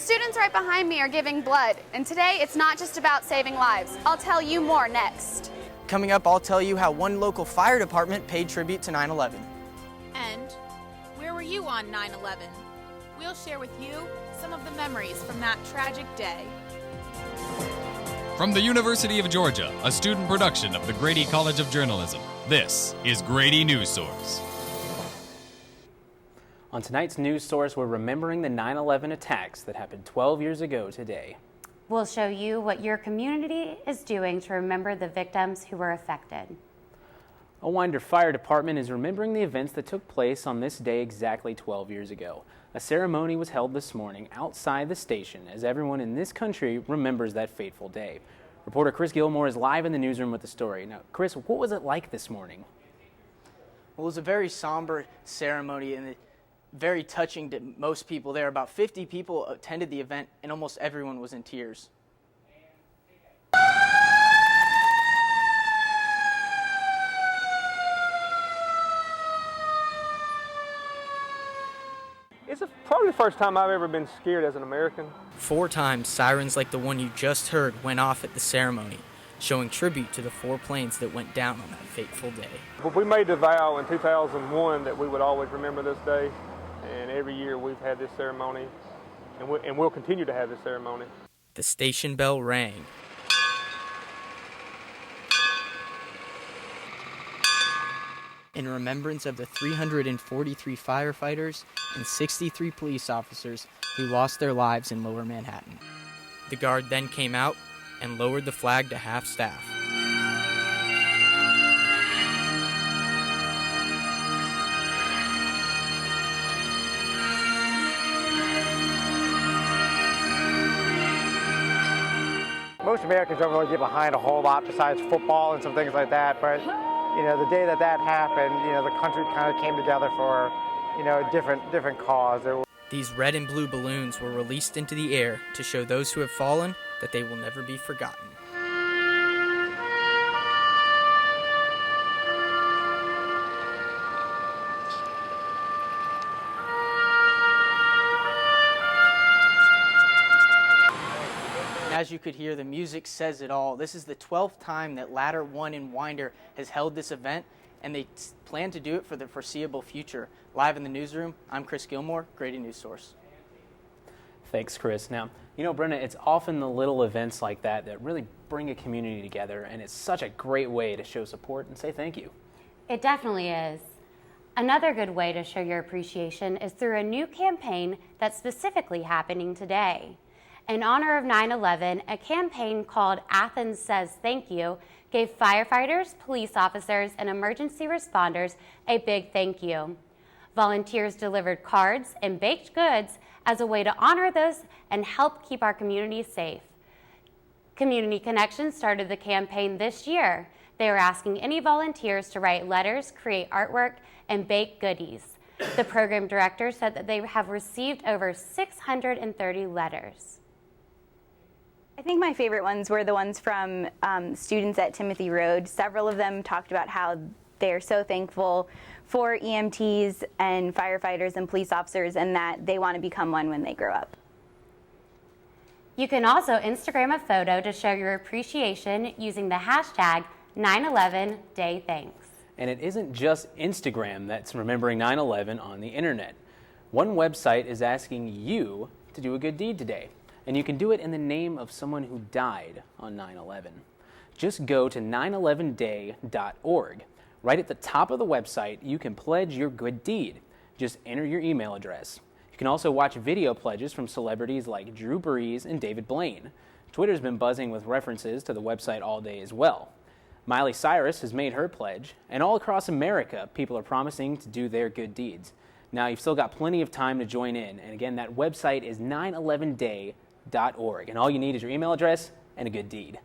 students right behind me are giving blood, and today it's not just about saving lives. I'll tell you more next. Coming up, I'll tell you how one local fire department paid tribute to 9/11. And where were you on 9/11? We'll share with you some of the memories from that tragic day. From the University of Georgia, a student production of the Grady College of Journalism, this is Grady News Source. On tonight's News Source, we're remembering the 9/11 attacks that happened 12 years ago today. We'll show you what your community is doing to remember the victims who were affected. A Winder Fire Department is remembering the events that took place on this day exactly 12 years ago. A ceremony was held this morning outside the station as everyone in this country remembers that fateful day. Reporter Chris Gilmore is live in the newsroom with the story. Now, Chris, what was it like this morning? Well, it was a very somber ceremony and very touching to most people there. About 50 people attended the event, and almost everyone was in tears. It's probably the first time I've ever been scared as an American. 4 times, sirens like the one you just heard went off at the ceremony, showing tribute to the 4 planes that went down on that fateful day. But we made the vow in 2001 that we would always remember this day, and every year we've had this ceremony, and we'll continue to have this ceremony. The station bell rang. In remembrance of the 343 firefighters and 63 police officers who lost their lives in Lower Manhattan. The Guard then came out and lowered the flag to half-staff. Most Americans don't really get behind a whole lot besides football and some things like that, but the day that happened, the country kind of came together for, a different cause. These red and blue balloons were released into the air to show those who have fallen that they will never be forgotten. As you could hear, the music says it all. This is the 12th time that Ladder 1 in Winder has held this event, and they plan to do it for the foreseeable future. Live in the newsroom, I'm Chris Gilmore, Grady News Source. Thanks, Chris. Now, Brenna, it's often the little events like that that really bring a community together, and it's such a great way to show support and say thank you. It definitely is. Another good way to show your appreciation is through a new campaign that's specifically happening today. In honor of 9/11, a campaign called Athens Says Thank You gave firefighters, police officers, and emergency responders a big thank you. Volunteers delivered cards and baked goods as a way to honor those and help keep our community safe. Community Connections started the campaign this year. They are asking any volunteers to write letters, create artwork, and bake goodies. The program director said that they have received over 630 letters. I think my favorite ones were the ones from students at Timothy Road. Several of them talked about how they're so thankful for EMTs and firefighters and police officers and that they want to become one when they grow up. You can also Instagram a photo to show your appreciation using the hashtag 9/11DayThanks. And it isn't just Instagram that's remembering 9/11 on the internet. One website is asking you to do a good deed today. And you can do it in the name of someone who died on 9/11. Just go to 911day.org. Right at the top of the website, you can pledge your good deed. Just enter your email address. You can also watch video pledges from celebrities like Drew Brees and David Blaine. Twitter's been buzzing with references to the website all day as well. Miley Cyrus has made her pledge, and all across America, people are promising to do their good deeds. Now, you've still got plenty of time to join in, and again, that website is 911day.org, and all you need is your email address and a good deed.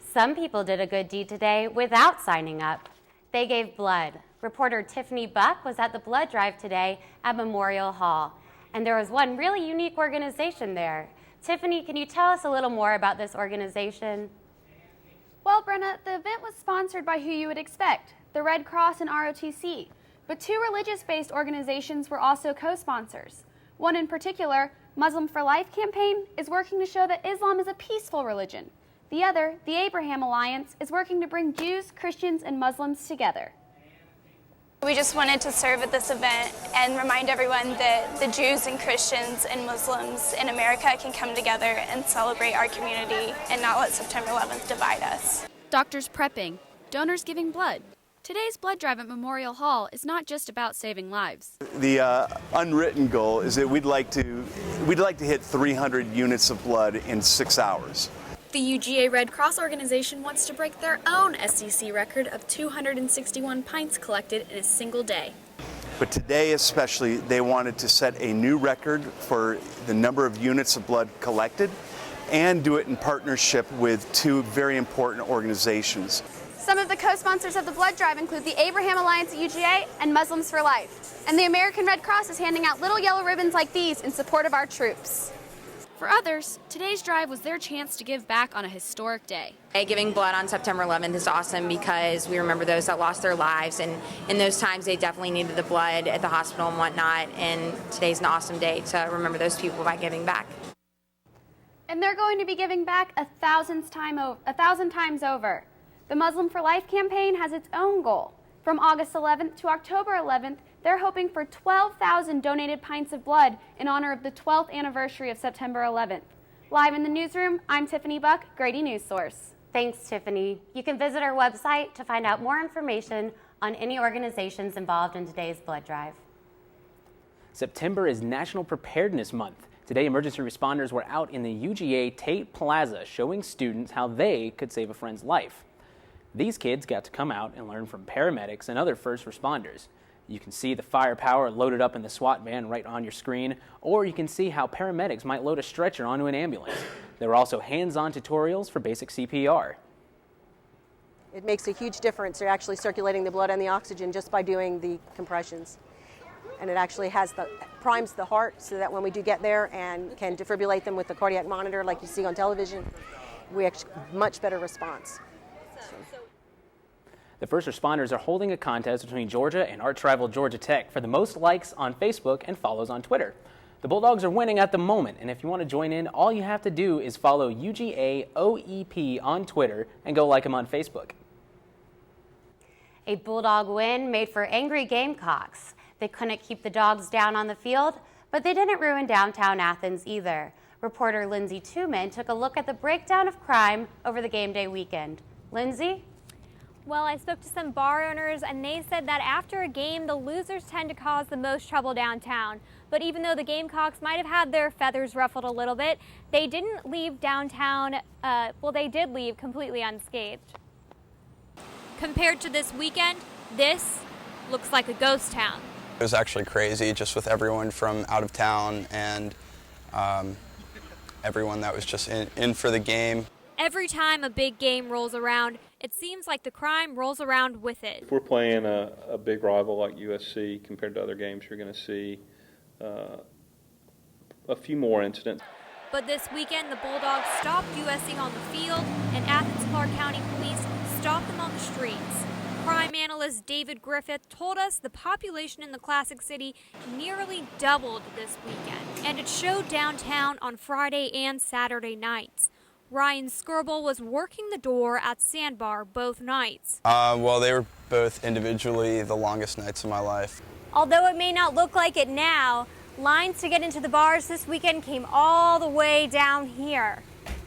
Some people did a good deed today without signing up. They gave blood. Reporter Tiffany Buck was at the blood drive today at Memorial Hall, and there was one really unique organization there. Tiffany, can you tell us a little more about this organization? Well, Brenna, the event was sponsored by who you would expect, the Red Cross and ROTC. But 2 religious-based organizations were also co-sponsors. One in particular, Muslim for Life campaign, is working to show that Islam is a peaceful religion. The other, the Abraham Alliance, is working to bring Jews, Christians, and Muslims together. We just wanted to serve at this event and remind everyone that the Jews and Christians and Muslims in America can come together and celebrate our community and not let September 11th divide us. Doctors prepping, donors giving blood. Today's blood drive at Memorial Hall is not just about saving lives. The unwritten goal is that we'd like to hit 300 units of blood in 6 hours. The UGA Red Cross organization wants to break their own SCC record of 261 pints collected in a single day. But today especially, they wanted to set a new record for the number of units of blood collected and do it in partnership with 2 very important organizations. Some of the co-sponsors of the blood drive include the Abraham Alliance at UGA and Muslims for Life. And the American Red Cross is handing out little yellow ribbons like these in support of our troops. For others, today's drive was their chance to give back on a historic day. Giving blood on September 11th is awesome because we remember those that lost their lives, and in those times they definitely needed the blood at the hospital and whatnot, and today's an awesome day to remember those people by giving back. And they're going to be giving back 1,000 times over. The Muslim for Life campaign has its own goal. From August 11th to October 11th, they're hoping for 12,000 donated pints of blood in honor of the 12th anniversary of September 11th. Live in the newsroom, I'm Tiffany Buck, Grady News Source. Thanks, Tiffany. You can visit our website to find out more information on any organizations involved in today's blood drive. September is National Preparedness Month. Today, emergency responders were out in the UGA Tate Plaza showing students how they could save a friend's life. These kids got to come out and learn from paramedics and other first responders. You can see the firepower loaded up in the SWAT van right on your screen, or you can see how paramedics might load a stretcher onto an ambulance. There were also hands-on tutorials for basic CPR. It makes a huge difference. You're actually circulating the blood and the oxygen just by doing the compressions. And it actually primes the heart so that when we do get there and can defibrillate them with the cardiac monitor like you see on television, we actually much better response. The first responders are holding a contest between Georgia and arch rival Georgia Tech for the most likes on Facebook and follows on Twitter. The Bulldogs are winning at the moment, and if you want to join in, all you have to do is follow UGA OEP on Twitter and go like them on Facebook. A Bulldog win made for angry Gamecocks. They couldn't keep the dogs down on the field, but they didn't ruin downtown Athens either. Reporter Lindsay Tuman took a look at the breakdown of crime over the game day weekend. Lindsay? Well, I spoke to some bar owners and they said that after a game, the losers tend to cause the most trouble downtown. But even though the Gamecocks might have had their feathers ruffled a little bit, they didn't leave downtown, they did leave completely unscathed. Compared to this weekend, this looks like a ghost town. It was actually crazy, just with everyone from out of town and everyone that was just in for the game. Every time a big game rolls around, it seems like the crime rolls around with it. If we're playing a big rival like USC compared to other games, you're going to see a few more incidents. But this weekend, the Bulldogs stopped USC on the field, and Athens-Clarke County Police stopped them on the streets. Crime analyst David Griffith told us the population in the Classic City nearly doubled this weekend, and it showed downtown on Friday and Saturday nights. Ryan Skirble was working the door at Sandbar both nights. Well, they were both individually the longest nights of my life. Although it may not look like it now, lines to get into the bars this weekend came all the way down here.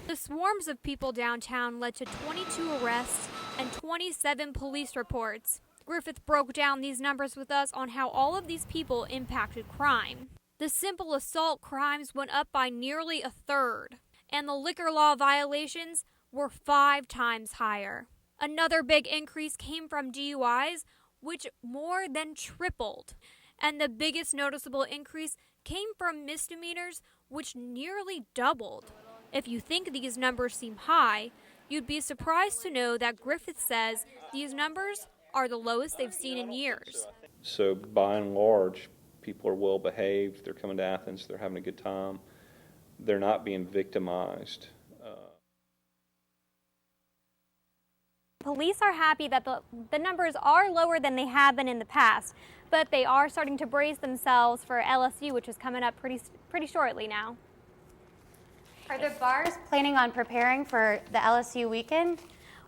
The swarms of people downtown led to 22 arrests and 27 police reports. Griffith broke down these numbers with us on how all of these people impacted crime. The simple assault crimes went up by nearly a third, and the liquor law violations were 5 times higher. Another big increase came from DUIs, which more than tripled. And the biggest noticeable increase came from misdemeanors, which nearly doubled. If you think these numbers seem high, you'd be surprised to know that Griffith says these numbers are the lowest they've seen in years. So by and large, people are well behaved, they're coming to Athens, they're having a good time, they're not being victimized. police are happy that the numbers are lower than they have been in the past, but they are starting to brace themselves for LSU, which is coming up pretty shortly now. Are the bars planning on preparing for the LSU weekend?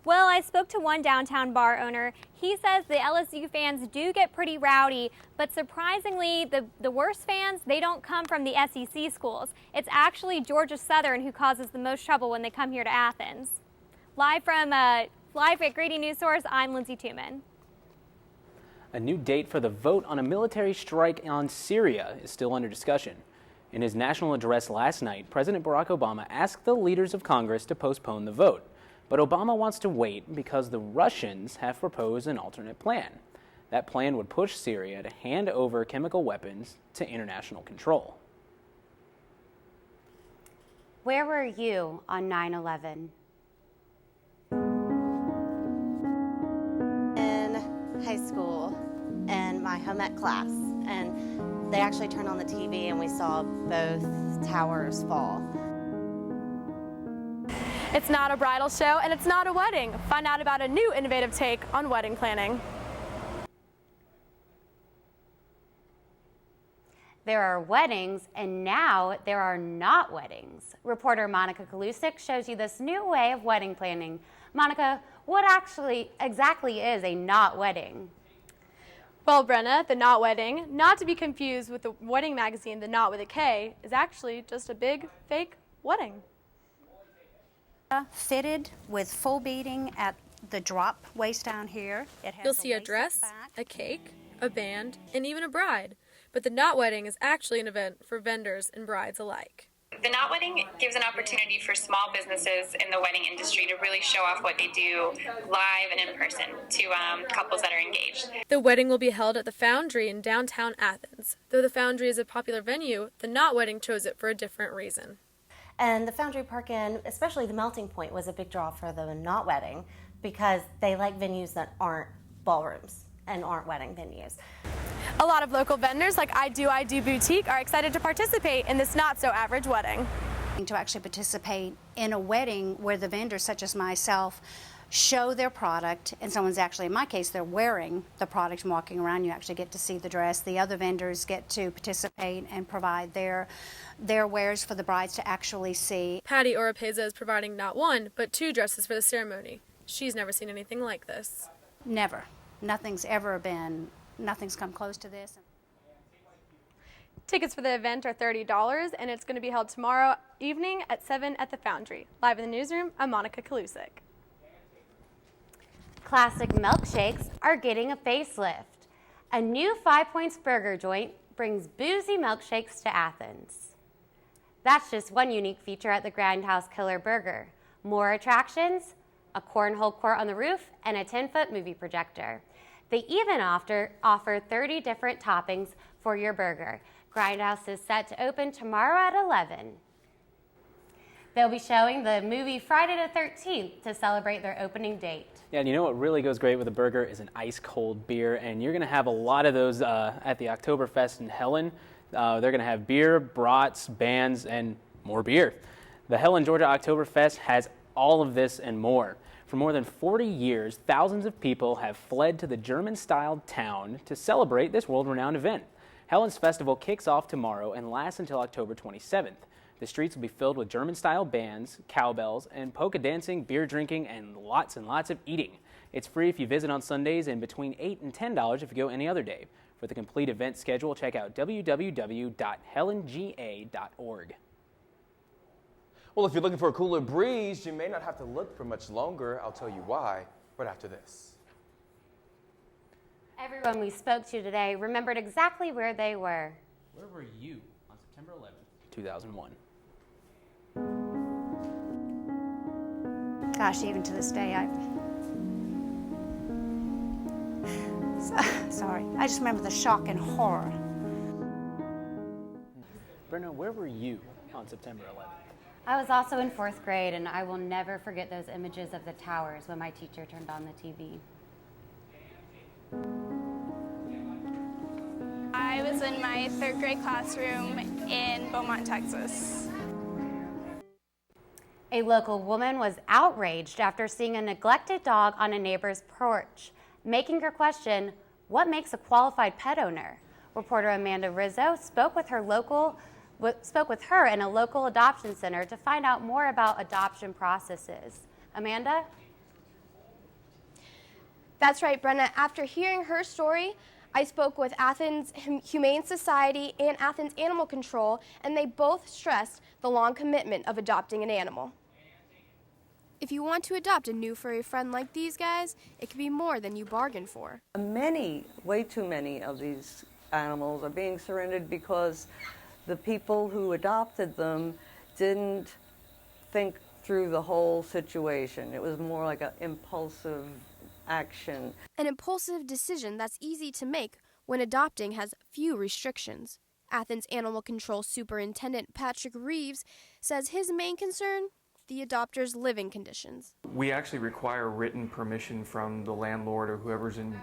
Well, I spoke to one downtown bar owner. He says the LSU fans do get pretty rowdy, but surprisingly, the worst fans, they don't come from the SEC schools. It's actually Georgia Southern who causes the most trouble when they come here to Athens. Live at Grady News Source, I'm Lindsay Tuman. A new date for the vote on a military strike on Syria is still under discussion. In his national address last night, President Barack Obama asked the leaders of Congress to postpone the vote. But Obama wants to wait because the Russians have proposed an alternate plan. That plan would push Syria to hand over chemical weapons to international control. Where were you on 9/11? In high school, in my home ec class, and they actually turned on the TV and we saw both towers fall. It's not a bridal show and it's not a wedding. Find out about a new innovative take on wedding planning. There are weddings, and now there are not weddings. Reporter Monica Kalusik shows you this new way of wedding planning. Monica, what exactly is a not wedding? Well, Brenna, the Knot Wedding, not to be confused with the wedding magazine The Knot with a K, is actually just a big fake wedding. Fitted with full beading at the drop waist down here. It has You'll see a dress, a cake, a band, and even a bride. But the Knot Wedding is actually an event for vendors and brides alike. The Knot Wedding gives an opportunity for small businesses in the wedding industry to really show off what they do live and in person to couples that are engaged. The wedding will be held at the Foundry in downtown Athens. Though the Foundry is a popular venue, the Knot Wedding chose it for a different reason. And the Foundry Park Inn, especially the Melting Point, was a big draw for the Knot Wedding because they like venues that aren't ballrooms and aren't wedding venues. A lot of local vendors like I Do Boutique are excited to participate in this not-so-average wedding. To actually participate in a wedding where the vendors, such as myself, show their product, and someone's actually, in my case, they're wearing the product and walking around. You actually get to see the dress. The other vendors get to participate and provide their wares for the brides to actually see. Patty Oropeza is providing not one, but 2 dresses for the ceremony. She's never seen anything like this. Never. Nothing's come close to this. Tickets for the event are $30, and it's going to be held tomorrow evening at 7 at the Foundry. Live in the newsroom, I'm Monica Kalusik. Classic milkshakes are getting a facelift. A new 5 Points burger joint brings boozy milkshakes to Athens. That's just one unique feature at the Grindhouse Killer Burger. More attractions, a cornhole court on the roof, and a 10-foot movie projector. They even offer 30 different toppings for your burger. Grindhouse is set to open tomorrow at 11. They'll be showing the movie Friday the 13th to celebrate their opening date. Yeah, and you know what really goes great with a burger is an ice-cold beer, and you're going to have a lot of those at the Oktoberfest in Helen. They're going to have beer, brats, bands, and more beer. The Helen, Georgia Oktoberfest has all of this and more. For more than 40 years, thousands of people have fled to the German-styled town to celebrate this world-renowned event. Helen's festival kicks off tomorrow and lasts until October 27th. The streets will be filled with German-style bands, cowbells, and polka dancing, beer drinking, and lots of eating. It's free if you visit on Sundays and between $8 and $10 if you go any other day. For the complete event schedule, check out www.helenga.org. Well, if you're looking for a cooler breeze, you may not have to look for much longer. I'll tell you why right after this. Everyone we spoke to today remembered exactly where they were. Where were you on September 11th, 2001? Gosh, even to this day, sorry. I just remember the shock and horror. Brenna, where were you on September 11th? I was also in 4th grade, and I will never forget those images of the towers when my teacher turned on the TV. I was in my 3rd grade classroom in Beaumont, Texas. A local woman was outraged after seeing a neglected dog on a neighbor's porch, making her question, what makes a qualified pet owner? Reporter Amanda Rizzo spoke with her in a local adoption center to find out more about adoption processes. Amanda? That's right, Brenna. After hearing her story, I spoke with Athens Humane Society and Athens Animal Control, and they both stressed the long commitment of adopting an animal. If you want to adopt a new furry friend like these guys, it can be more than you bargained for. Way too many of these animals are being surrendered because the people who adopted them didn't think through the whole situation. It was more like an impulsive action. An impulsive decision that's easy to make when adopting has few restrictions. Athens Animal Control Superintendent Patrick Reeves says his main concern, the adopter's living conditions. We actually require written permission from the landlord or whoever's in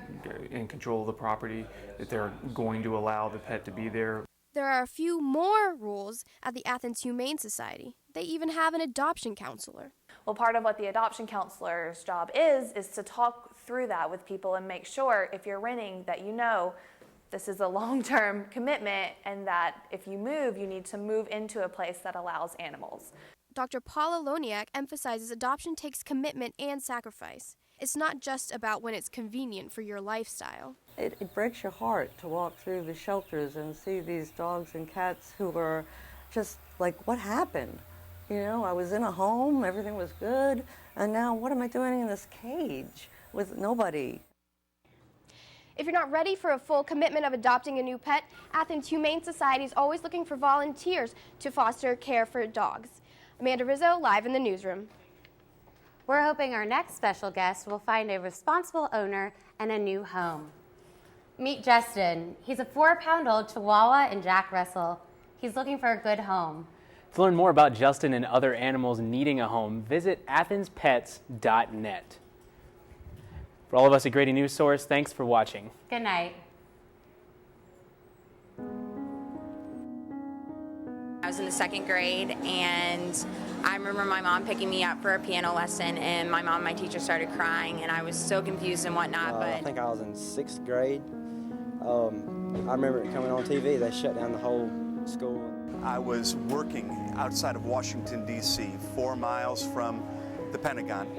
control of the property that they're going to allow the pet to be there. There are a few more rules at the Athens Humane Society. They even have an adoption counselor. Well, part of what the adoption counselor's job is to talk through that with people and make sure if you're renting that you know this is a long-term commitment and that if you move, you need to move into a place that allows animals. Dr. Paula Loniak emphasizes adoption takes commitment and sacrifice. It's not just about when it's convenient for your lifestyle. It breaks your heart to walk through the shelters and see these dogs and cats who are just like, what happened? You know, I was in a home, everything was good, and now what am I doing in this cage with nobody? If you're not ready for a full commitment of adopting a new pet, Athens Humane Society is always looking for volunteers to foster care for dogs. Amanda Rizzo, live in the newsroom. We're hoping our next special guest will find a responsible owner and a new home. Meet Justin. He's a 4-pound-old Chihuahua and Jack Russell. He's looking for a good home. To learn more about Justin and other animals needing a home, visit AthensPets.net. For all of us at Grady News Source, thanks for watching. Good night. I was in the 2nd grade, and I remember my mom picking me up for a piano lesson, and my mom and my teacher started crying, and I was so confused and whatnot. I think I was in 6th grade. I remember it coming on TV. They shut down the whole school. I was working outside of Washington, D.C., 4 miles from the Pentagon.